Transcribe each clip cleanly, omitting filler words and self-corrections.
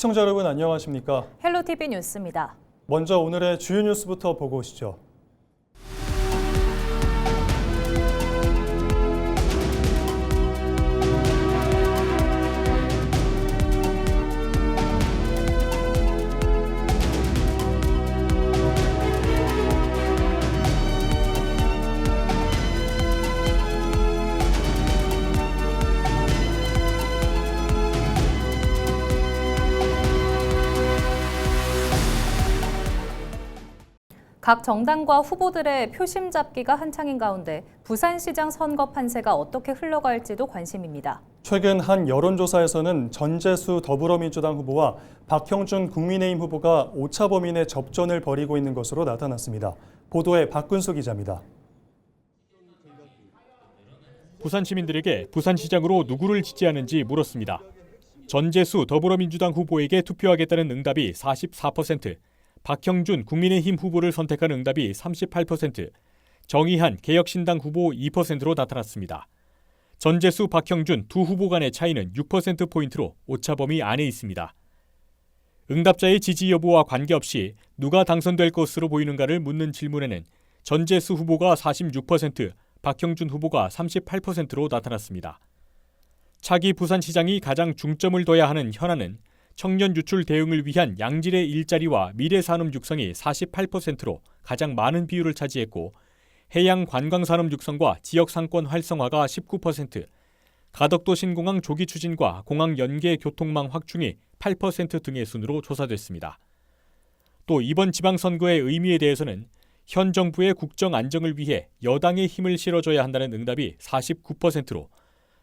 시청자 여러분 안녕하십니까? 헬로티비 뉴스입니다. 먼저 오늘의 주요 뉴스부터 보고 오시죠. 각 정당과 후보들의 표심 잡기가 한창인 가운데 부산시장 선거 판세가 어떻게 흘러갈지도 관심입니다. 최근 한 여론조사에서는 전재수 더불어민주당 후보와 박형준 국민의힘 후보가 오차 범위 내 접전을 벌이고 있는 것으로 나타났습니다. 보도에 박근수 기자입니다. 부산 시민들에게 부산시장으로 누구를 지지하는지 물었습니다. 전재수 더불어민주당 후보에게 투표하겠다는 응답이 44%, 박형준 국민의힘 후보를 선택한 응답이 38%, 정의한 개혁신당 후보 2%로 나타났습니다. 전재수, 박형준 두 후보 간의 차이는 6%포인트로 오차범위 안에 있습니다. 응답자의 지지 여부와 관계없이 누가 당선될 것으로 보이는가를 묻는 질문에는 전재수 후보가 46%, 박형준 후보가 38%로 나타났습니다. 차기 부산시장이 가장 중점을 둬야 하는 현안은 청년 유출 대응을 위한 양질의 일자리와 미래산업 육성이 48%로 가장 많은 비율을 차지했고, 해양 관광산업 육성과 지역상권 활성화가 19%, 가덕도 신공항 조기 추진과 공항 연계 교통망 확충이 8% 등의 순으로 조사됐습니다. 또 이번 지방선거의 의미에 대해서는 현 정부의 국정 안정을 위해 여당의 힘을 실어줘야 한다는 응답이 49%로,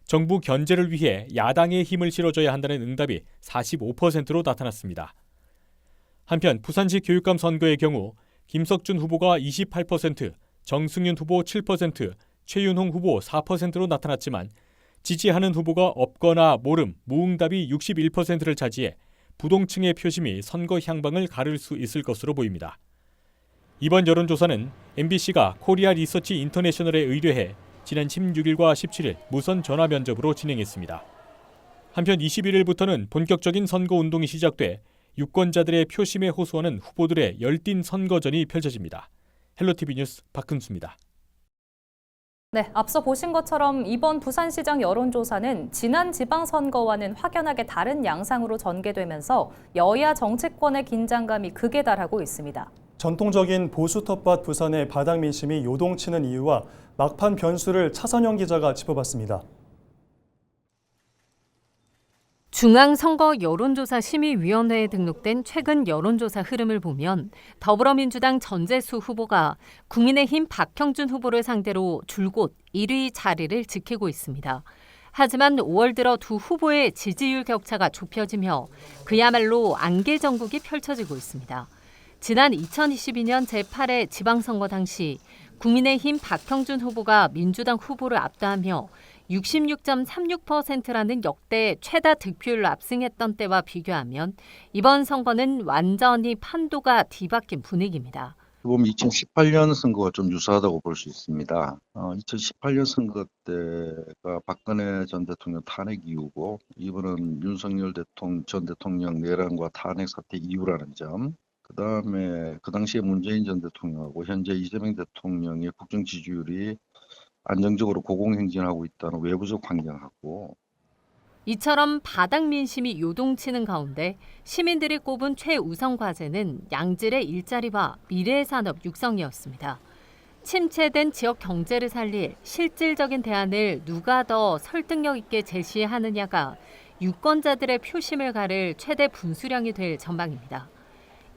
정부 견제를 위해 야당의 힘을 실어줘야 한다는 응답이 45%로 나타났습니다. 한편 부산시 교육감 선거의 경우 김석준 후보가 28%, 정승윤 후보 7%, 최윤홍 후보 4%로 나타났지만 지지하는 후보가 없거나 모름, 무응답이 61%를 차지해 부동층의 표심이 선거 향방을 가를 수 있을 것으로 보입니다. 이번 여론조사는 MBC가 코리아 리서치 인터내셔널에 의뢰해 지난 16일과 17일 무선 전화 면접으로 진행했습니다. 한편 21일부터는 본격적인 선거운동이 시작돼 유권자들의 표심에 호소하는 후보들의 열띤 선거전이 펼쳐집니다. 헬로티비 뉴스 박근수입니다. 네, 앞서 보신 것처럼 이번 부산시장 여론조사는 지난 지방선거와는 확연하게 다른 양상으로 전개되면서 여야 정치권의 긴장감이 극에 달하고 있습니다. 전통적인 보수 텃밭 부산의 바닥 민심이 요동치는 이유와 막판 변수를 차선영 기자가 짚어봤습니다. 중앙선거 여론조사심의위원회에 등록된 최근 여론조사 흐름을 보면 더불어민주당 전재수 후보가 국민의힘 박형준 후보를 상대로 줄곧 1위 자리를 지키고 있습니다. 하지만 5월 들어 두 후보의 지지율 격차가 좁혀지며 그야말로 안개 전국이 펼쳐지고 있습니다. 지난 2022년 제8회 지방선거 당시 국민의힘 박형준 후보가 민주당 후보를 압도하며 66.36%라는 역대 최다 득표율로 압승했던 때와 비교하면 이번 선거는 완전히 판도가 뒤바뀐 분위기입니다. 보면 2018년 선거가 좀 유사하다고 볼 수 있습니다. 2018년 선거 때가 박근혜 전 대통령 탄핵 이후고 이번은 윤석열 전 대통령 내란과 탄핵 사태 이후라는 점, 그다음에 그 당시에 문재인 전 대통령하고 현재 이재명 대통령의 국정 지지율이 안정적으로 고공행진하고 있다는 외부적 환경하고, 이처럼 바닥 민심이 요동치는 가운데 시민들이 꼽은 최우선 과제는 양질의 일자리와 미래 산업 육성이었습니다. 침체된 지역 경제를 살릴 실질적인 대안을 누가 더 설득력 있게 제시하느냐가 유권자들의 표심을 가를 최대 분수령이 될 전망입니다.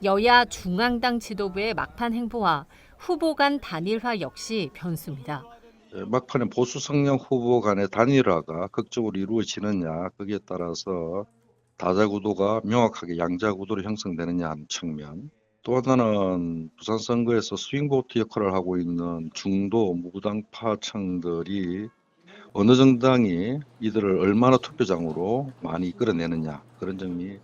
여야 중앙당 지도부의 막판 행보와 후보 간 단일화 역시 변수입니다. 막판에 보수 성향 후보 간의 단일화가 극적으로 이루어지느냐, 거기에 따라서 다자구도가 명확하게 양자구도로 형성되느냐 하는 측면, 또 하나는 부산 선거에서 스윙보트 역할을 하고 있는 중도 무당파층들이 어느 정당이 이들을 얼마나 투표장으로 많이 이끌어내느냐, 그런 점이.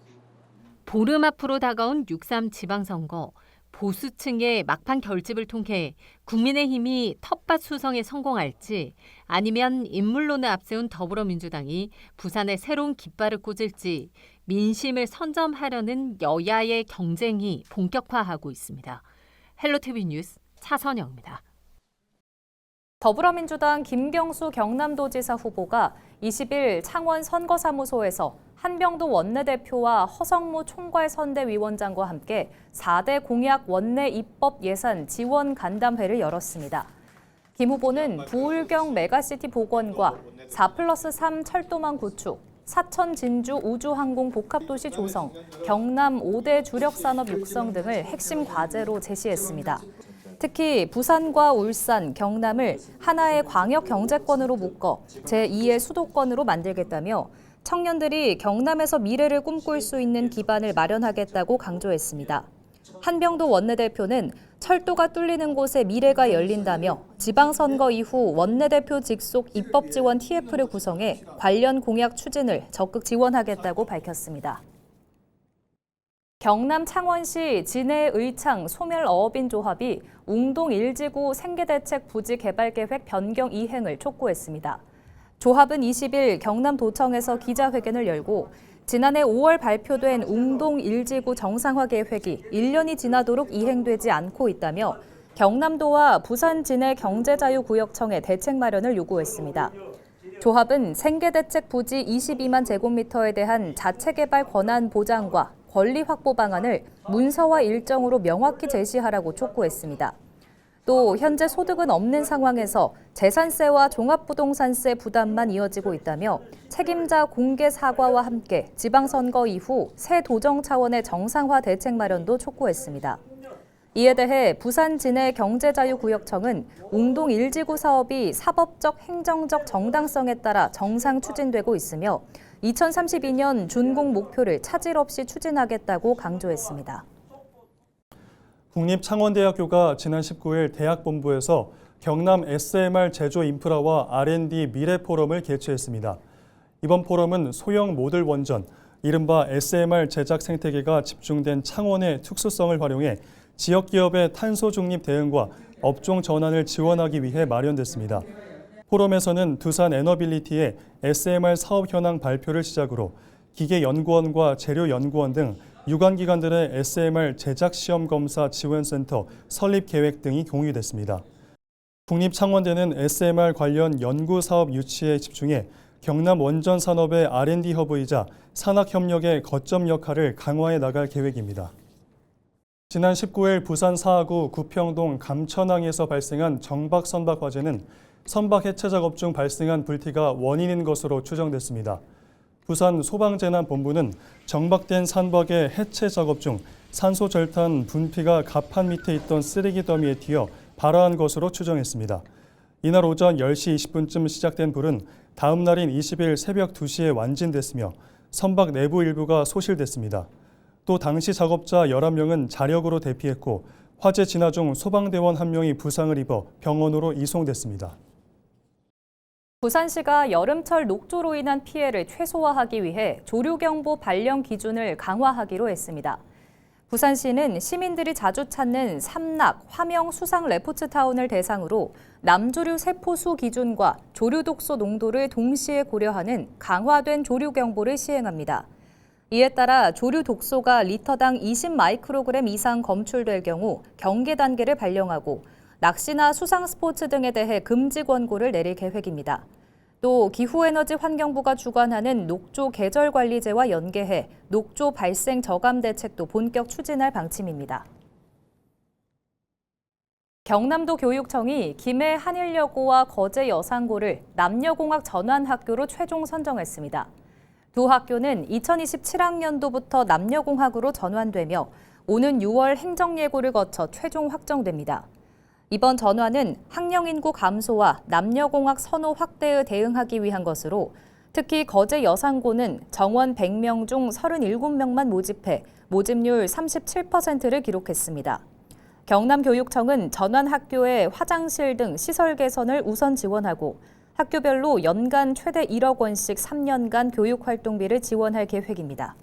보름 앞으로 다가온 6.3 지방선거, 보수층의 막판 결집을 통해 국민의힘이 텃밭 수성에 성공할지 아니면 인물론을 앞세운 더불어민주당이 부산에 새로운 깃발을 꽂을지 민심을 선점하려는 여야의 경쟁이 본격화하고 있습니다. 헬로티비 뉴스 차선영입니다. 더불어민주당 김경수 경남도지사 후보가 20일 창원 선거사무소에서 한병도 원내대표와 허성무 총괄선대위원장과 함께 4대 공약 원내 입법 예산 지원 간담회를 열었습니다. 김 후보는 부울경 메가시티 복원과 4+3 철도망 구축, 사천 진주 우주항공 복합도시 조성, 경남 5대 주력산업 육성 등을 핵심 과제로 제시했습니다. 특히 부산과 울산, 경남을 하나의 광역 경제권으로 묶어 제2의 수도권으로 만들겠다며 청년들이 경남에서 미래를 꿈꿀 수 있는 기반을 마련하겠다고 강조했습니다. 한병도 원내대표는 철도가 뚫리는 곳에 미래가 열린다며 지방선거 이후 원내대표 직속 입법 지원 TF를 구성해 관련 공약 추진을 적극 지원하겠다고 밝혔습니다. 경남 창원시 진해의창 소멸어업인조합이 웅동 1지구 생계대책 부지 개발계획 변경 이행을 촉구했습니다. 조합은 20일 경남도청에서 기자회견을 열고 지난해 5월 발표된 웅동 1지구 정상화 계획이 1년이 지나도록 이행되지 않고 있다며 경남도와 부산 진해 경제자유구역청에 대책 마련을 요구했습니다. 조합은 생계대책 부지 22만 제곱미터에 대한 자체개발 권한 보장과 권리 확보 방안을 문서와 일정으로 명확히 제시하라고 촉구했습니다. 또 현재 소득은 없는 상황에서 재산세와 종합부동산세 부담만 이어지고 있다며 책임자 공개 사과와 함께 지방선거 이후 새 도정 차원의 정상화 대책 마련도 촉구했습니다. 이에 대해 부산 진해 경제자유구역청은 웅동 1지구 사업이 사법적 행정적 정당성에 따라 정상 추진되고 있으며 2032년 준공 목표를 차질 없이 추진하겠다고 강조했습니다. 국립창원대학교가 지난 19일 대학본부에서 경남 SMR 제조 인프라와 R&D 미래 포럼을 개최했습니다. 이번 포럼은 소형 모듈 원전, 이른바 SMR 제작 생태계가 집중된 창원의 특수성을 활용해 지역 기업의 탄소 중립 대응과 업종 전환을 지원하기 위해 마련됐습니다. 포럼에서는 두산 에너빌리티의 SMR 사업 현황 발표를 시작으로 기계연구원과 재료연구원 등 유관기관들의 SMR 제작 시험 검사 지원센터 설립 계획 등이 공유됐습니다. 국립창원대는 SMR 관련 연구 사업 유치에 집중해 경남 원전 산업의 R&D 허브이자 산학협력의 거점 역할을 강화해 나갈 계획입니다. 지난 19일 부산 사하구 구평동 감천항에서 발생한 정박 선박 화재는 선박 해체 작업 중 발생한 불티가 원인인 것으로 추정됐습니다. 부산 소방재난본부는 정박된 선박의 해체 작업 중 산소 절탄 분피가 갑판 밑에 있던 쓰레기 더미에 튀어 발화한 것으로 추정했습니다. 이날 오전 10시 20분쯤 시작된 불은 다음 날인 20일 새벽 2시에 완진됐으며 선박 내부 일부가 소실됐습니다. 또 당시 작업자 11명은 자력으로 대피했고 화재 진화 중 소방대원 1명이 부상을 입어 병원으로 이송됐습니다. 부산시가 여름철 녹조로 인한 피해를 최소화하기 위해 조류경보 발령 기준을 강화하기로 했습니다. 부산시는 시민들이 자주 찾는 삼락, 화명 수상 레포츠타운을 대상으로 남조류 세포수 기준과 조류 독소 농도를 동시에 고려하는 강화된 조류 경보를 시행합니다. 이에 따라 조류 독소가 리터당 20마이크로그램 이상 검출될 경우 경계 단계를 발령하고 낚시나 수상 스포츠 등에 대해 금지 권고를 내릴 계획입니다. 또 기후에너지 환경부가 주관하는 녹조 계절관리제와 연계해 녹조 발생 저감 대책도 본격 추진할 방침입니다. 경남도 교육청이 김해 한일여고와 거제 여상고를 남녀공학 전환학교로 최종 선정했습니다. 두 학교는 2027학년도부터 남녀공학으로 전환되며 오는 6월 행정예고를 거쳐 최종 확정됩니다. 이번 전환은 학령 인구 감소와 남녀공학 선호 확대에 대응하기 위한 것으로 특히 거제 여상고는 정원 100명 중 37명만 모집해 모집률 37%를 기록했습니다. 경남교육청은 전환 학교의 화장실 등 시설 개선을 우선 지원하고 학교별로 연간 최대 1억 원씩 3년간 교육활동비를 지원할 계획입니다.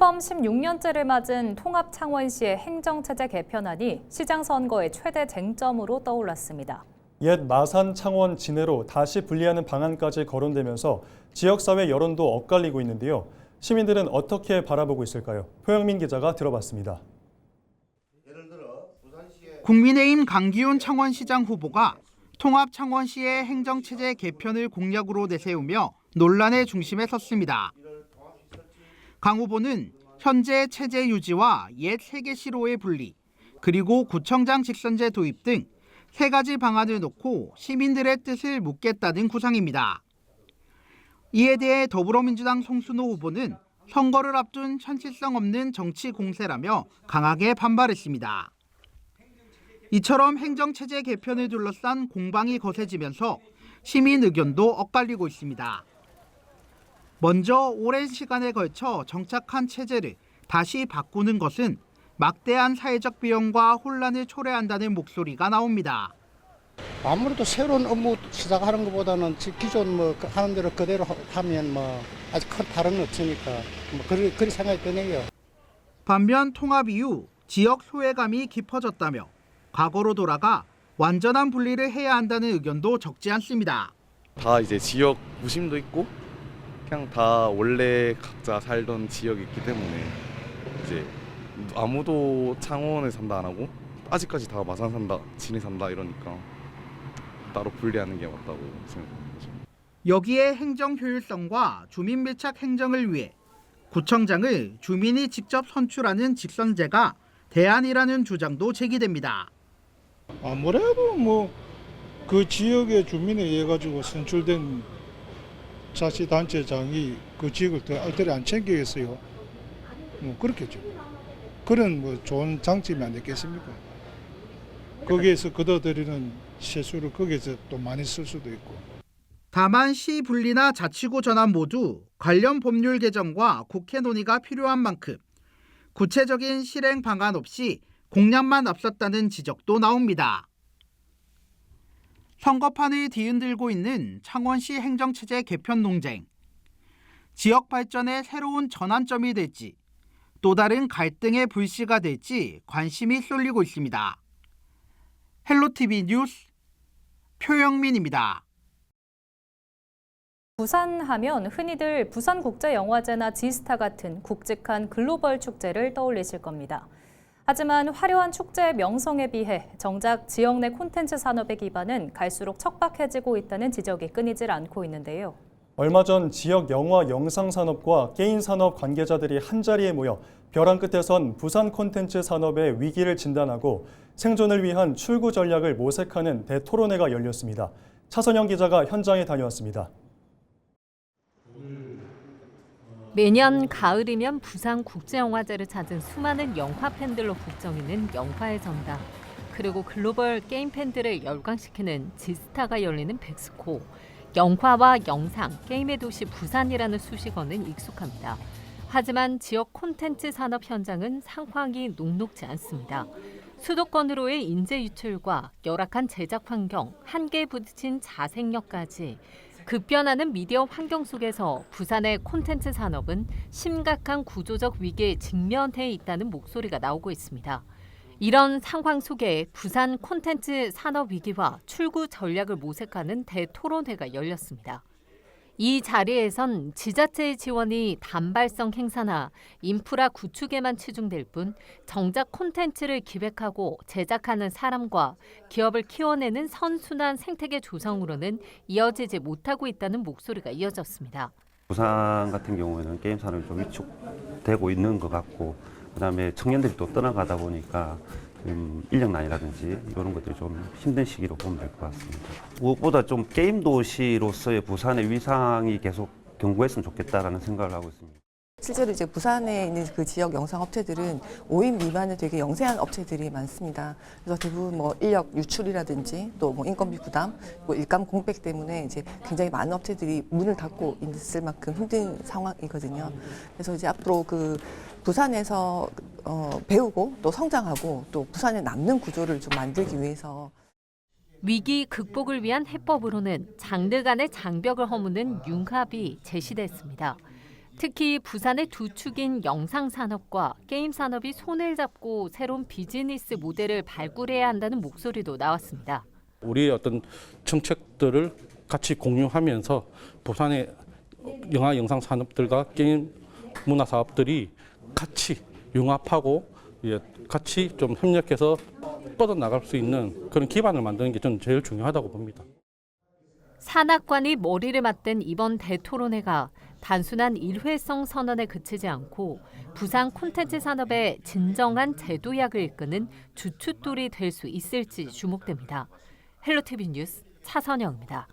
출범 16년째를 맞은 통합 창원시의 행정체제 개편안이 시장 선거의 최대 쟁점으로 떠올랐습니다. 옛 마산, 창원, 진해로 다시 분리하는 방안까지 거론되면서 지역사회 여론도 엇갈리고 있는데요. 시민들은 어떻게 바라보고 있을까요? 표영민 기자가 들어봤습니다. 국민의힘 강기훈 창원시장 후보가 통합 창원시의 행정체제 개편을 공약으로 내세우며 논란의 중심에 섰습니다. 강 후보는 현재 체제 유지와 옛 세계시로의 분리, 그리고 구청장 직선제 도입 등 3가지 방안을 놓고 시민들의 뜻을 묻겠다는 구상입니다. 이에 대해 더불어민주당 송순호 후보는 선거를 앞둔 현실성 없는 정치 공세라며 강하게 반발했습니다. 이처럼 행정체제 개편을 둘러싼 공방이 거세지면서 시민 의견도 엇갈리고 있습니다. 먼저 오랜 시간에 걸쳐 정착한 체제를 다시 바꾸는 것은 막대한 사회적 비용과 혼란을 초래한다는 목소리가 나옵니다. 아무래도 새로운 업무 시작하는 것보다는 기존 하는 대로 그대로 하면 아직 큰 다른 건 없으니까 그런 생각이 드네요. 반면 통합 이후 지역 소외감이 깊어졌다며 과거로 돌아가 완전한 분리를 해야 한다는 의견도 적지 않습니다. 다 이제 지역 무심도 있고 그냥 다 원래 각자 살던 지역이 있기 때문에 이제 아무도 창원에 산다 안 하고 아직까지 다 마산 산다, 진해 산다 이러니까 따로 분리하는 게 맞다고 생각합니다. 여기에 행정 효율성과 주민 밀착 행정을 위해 구청장을 주민이 직접 선출하는 직선제가 대안이라는 주장도 제기됩니다. 아무래도 그 지역의 주민에 의해 가지고 선출된 자치단체장이 그 지역을 더 알뜰히 안 챙기겠어요. 그렇겠죠. 그런 좋은 장점이 안 됐겠습니까? 거기에서 걷어들이는 세수를 거기에서 또 많이 쓸 수도 있고. 다만 시 분리나 자치구 전환 모두 관련 법률 개정과 국회 논의가 필요한 만큼 구체적인 실행 방안 없이 공약만 앞섰다는 지적도 나옵니다. 선거판을 뒤흔들고 있는 창원시 행정체제 개편 논쟁. 지역 발전의 새로운 전환점이 될지 또 다른 갈등의 불씨가 될지 관심이 쏠리고 있습니다. 헬로티비 뉴스 표영민입니다. 부산 하면 흔히들 부산국제영화제나 지스타 같은 굵직한 글로벌 축제를 떠올리실 겁니다. 하지만 화려한 축제의 명성에 비해 정작 지역 내 콘텐츠 산업의 기반은 갈수록 척박해지고 있다는 지적이 끊이질 않고 있는데요. 얼마 전 지역 영화 영상 산업과 게임 산업 관계자들이 한자리에 모여 벼랑 끝에선 부산 콘텐츠 산업의 위기를 진단하고 생존을 위한 출구 전략을 모색하는 대토론회가 열렸습니다. 차선영 기자가 현장에 다녀왔습니다. 매년 가을이면 부산 국제영화제를 찾은 수많은 영화 팬들로 북적이는 영화의 전당. 그리고 글로벌 게임 팬들을 열광시키는 지스타가 열리는 백스코. 영화와 영상, 게임의 도시 부산이라는 수식어는 익숙합니다. 하지만 지역 콘텐츠 산업 현장은 상황이 녹록지 않습니다. 수도권으로의 인재 유출과 열악한 제작 환경, 한계에 부딪힌 자생력까지 급변하는 미디어 환경 속에서 부산의 콘텐츠 산업은 심각한 구조적 위기에 직면해 있다는 목소리가 나오고 있습니다. 이런 상황 속에 부산 콘텐츠 산업 위기와 출구 전략을 모색하는 대토론회가 열렸습니다. 이 자리에선 지자체의 지원이 단발성 행사나 인프라 구축에만 치중될 뿐 정작 콘텐츠를 기획하고 제작하는 사람과 기업을 키워내는 선순환 생태계 조성으로는 이어지지 못하고 있다는 목소리가 이어졌습니다. 부산 같은 경우에는 게임 산업이 좀 위축되고 있는 것 같고 그다음에 청년들이 또 떠나가다 보니까 인력난이라든지 이런 것들이 좀 힘든 시기로 보면 될 것 같습니다. 무엇보다 좀 게임 도시로서의 부산의 위상이 계속 견고했으면 좋겠다라는 생각을 하고 있습니다. 실제로 이제 부산에 있는 그 지역 영상 업체들은 5인 미만의 되게 영세한 업체들이 많습니다. 그래서 대부분 인력 유출이라든지 또 인건비 부담, 일감 공백 때문에 이제 굉장히 많은 업체들이 문을 닫고 있을 만큼 힘든 상황이거든요. 그래서 이제 앞으로 그 부산에서 배우고 또 성장하고 또 부산에 남는 구조를 좀 만들기 위해서 위기 극복을 위한 해법으로는 장르 간의 장벽을 허무는 융합이 제시됐습니다. 특히 부산의 두 축인 영상산업과 게임산업이 손을 잡고 새로운 비즈니스 모델을 발굴해야 한다는 목소리도 나왔습니다. 우리의 어떤 정책들을 같이 공유하면서 부산의 영화 영상 산업들과 게임 문화 사업들이 같이 융합하고 같이 좀 협력해서 뻗어나갈 수 있는 그런 기반을 만드는 게 저는 제일 중요하다고 봅니다. 산악관이 머리를 맞댄 이번 대토론회가 단순한 일회성 선언에 그치지 않고 부산 콘텐츠 산업의 진정한 제도약을 이끄는 주춧돌이 될 수 있을지 주목됩니다. 헬로티비 뉴스 차선영입니다.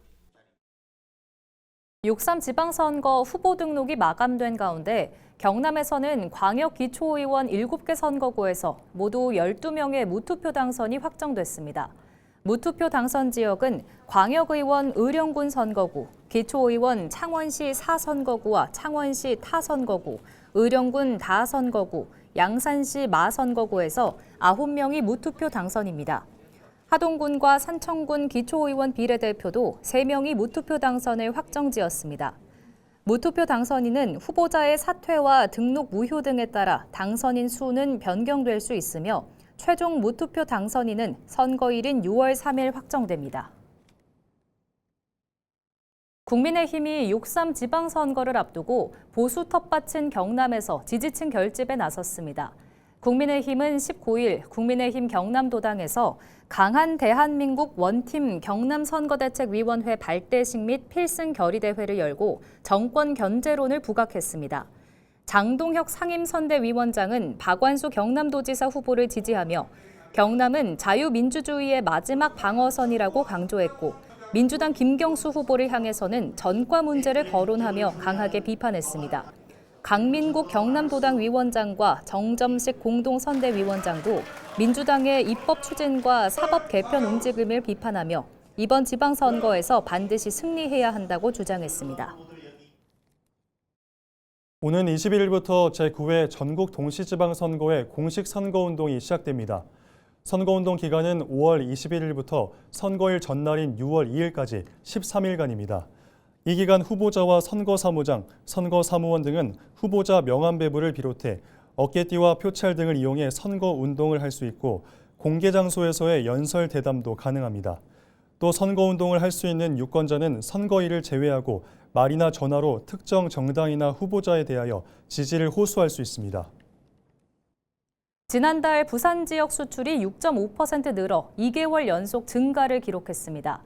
6.3 지방선거 후보 등록이 마감된 가운데 경남에서는 광역기초의원 7개 선거구에서 모두 12명의 무투표 당선이 확정됐습니다. 무투표 당선 지역은 광역의원 의령군 선거구, 기초의원 창원시 4선거구와 창원시 타선거구, 의령군 다선거구, 양산시 마선거구에서 9명이 무투표 당선입니다. 하동군과 산청군 기초의원 비례대표도 3명이 무투표 당선을 확정지었습니다. 무투표 당선인은 후보자의 사퇴와 등록 무효 등에 따라 당선인 수는 변경될 수 있으며 최종 무투표 당선인은 선거일인 6월 3일 확정됩니다. 국민의힘이 6.3 지방선거를 앞두고 보수 텃밭인 경남에서 지지층 결집에 나섰습니다. 국민의힘은 19일 국민의힘 경남도당에서 강한 대한민국 원팀 경남선거대책위원회 발대식 및 필승 결의대회를 열고 정권 견제론을 부각했습니다. 장동혁 상임선대위원장은 박완수 경남도지사 후보를 지지하며 경남은 자유민주주의의 마지막 방어선이라고 강조했고 민주당 김경수 후보를 향해서는 전과 문제를 거론하며 강하게 비판했습니다. 강민국 경남도당 위원장과 정점식 공동선대위원장도 민주당의 입법 추진과 사법 개편 움직임을 비판하며 이번 지방선거에서 반드시 승리해야 한다고 주장했습니다. 오는 21일부터 제9회 전국 동시지방선거의 공식 선거운동이 시작됩니다. 선거운동 기간은 5월 21일부터 선거일 전날인 6월 2일까지 13일간입니다. 이 기간 후보자와 선거사무장, 선거사무원 등은 후보자 명함 배부를 비롯해 어깨띠와 표찰 등을 이용해 선거운동을 할 수 있고 공개 장소에서의 연설 대담도 가능합니다. 또 선거운동을 할 수 있는 유권자는 선거일을 제외하고 말이나 전화로 특정 정당이나 후보자에 대하여 지지를 호소할 수 있습니다. 지난달 부산 지역 수출이 6.5% 늘어 2개월 연속 증가를 기록했습니다.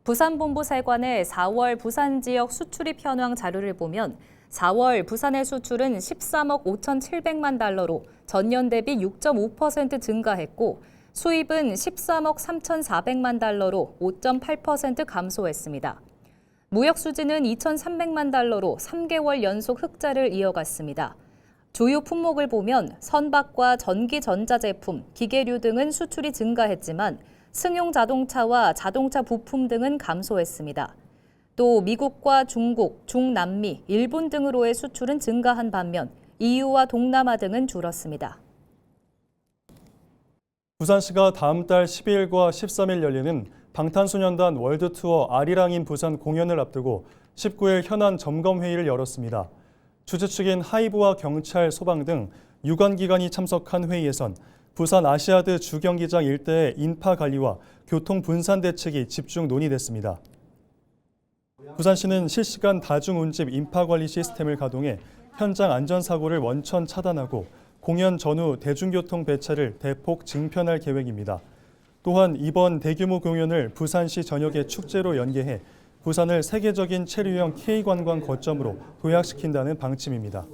부산본부 세관의 4월 부산 지역 수출입 현황 자료를 보면 4월 부산의 수출은 13억 5,700만 달러로 전년 대비 6.5% 증가했고 수입은 13억 3,400만 달러로 5.8% 감소했습니다. 무역 수지는 2,300만 달러로 3개월 연속 흑자를 이어갔습니다. 주요 품목을 보면 선박과 전기 전자제품, 기계류 등은 수출이 증가했지만 승용 자동차와 자동차 부품 등은 감소했습니다. 또 미국과 중국, 중남미, 일본 등으로의 수출은 증가한 반면 EU와 동남아 등은 줄었습니다. 부산시가 다음 달 12일과 13일 열리는 방탄소년단 월드투어 아리랑인 부산 공연을 앞두고 19일 현안 점검회의를 열었습니다. 주최 측인 하이브와 경찰, 소방 등 유관기관이 참석한 회의에선 부산 아시아드 주경기장 일대의 인파 관리와 교통 분산 대책이 집중 논의됐습니다. 부산시는 실시간 다중운집 인파 관리 시스템을 가동해 현장 안전사고를 원천 차단하고 공연 전후 대중교통 배차를 대폭 증편할 계획입니다. 또한 이번 대규모 공연을 부산시 전역의 축제로 연계해 부산을 세계적인 체류형 K관광 거점으로 도약시킨다는 방침입니다.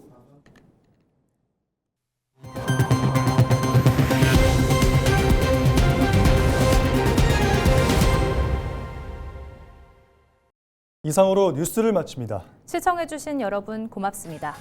이상으로 뉴스를 마칩니다. 시청해주신 여러분 고맙습니다.